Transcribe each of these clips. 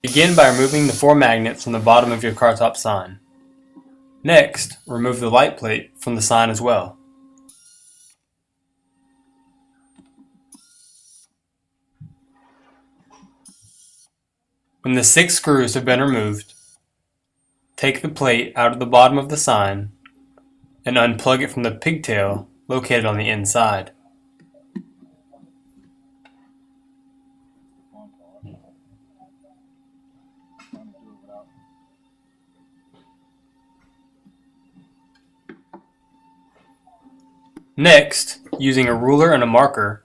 Begin by removing the 4 magnets from the bottom of your car top sign. Next, remove the light plate from the sign as well. When the 6 screws have been removed, take the plate out of the bottom of the sign and unplug it from the pigtail located on the inside. Next, using a ruler and a marker,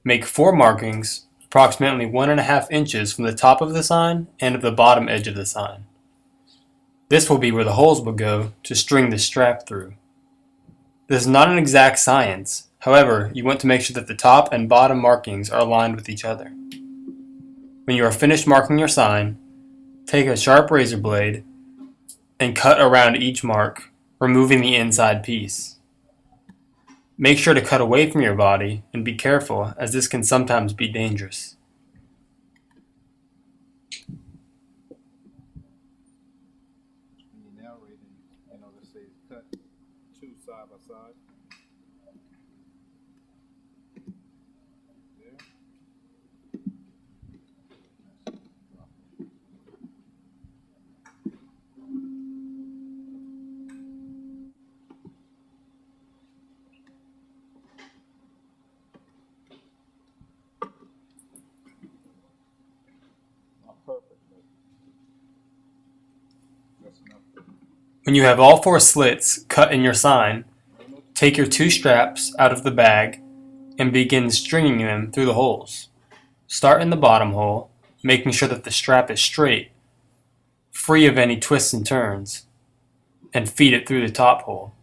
make 4 markings approximately 1.5 inches from the top of the sign and of the bottom edge of the sign. This will be where the holes will go to string the strap through. This is not an exact science, however, you want to make sure that the top and bottom markings are aligned with each other. When you are finished marking your sign, take a sharp razor blade and cut around each mark, removing the inside piece. Make sure to cut away from your body and be careful, as this can sometimes be dangerous. When you're narrating, let's say cut 2 side by side. There. Perfect. That's enough. When you have all 4 slits cut in your sign, take your 2 straps out of the bag and begin stringing them through the holes. Start in the bottom hole, making sure that the strap is straight, free of any twists and turns, and feed it through the top hole.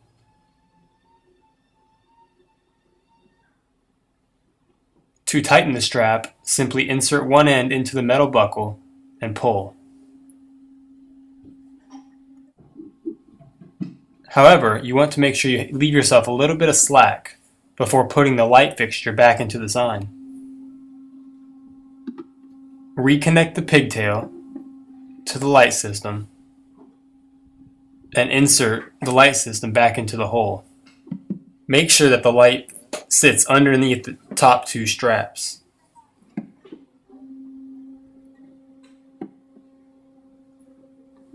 To tighten the strap, simply insert one end into the metal buckle and pull. However, you want to make sure you leave yourself a little bit of slack before putting the light fixture back into the sign. Reconnect the pigtail to the light system and insert the light system back into the hole. Make sure that the light sits underneath the top 2 straps.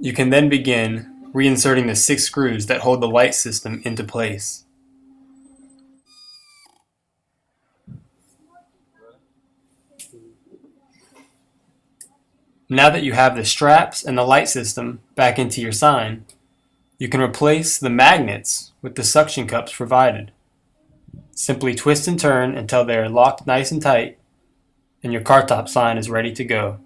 You can then begin reinserting the 6 screws that hold the light system into place. Now that you have the straps and the light system back into your sign, you can replace the magnets with the suction cups provided. Simply twist and turn until they are locked nice and tight, and your car top sign is ready to go.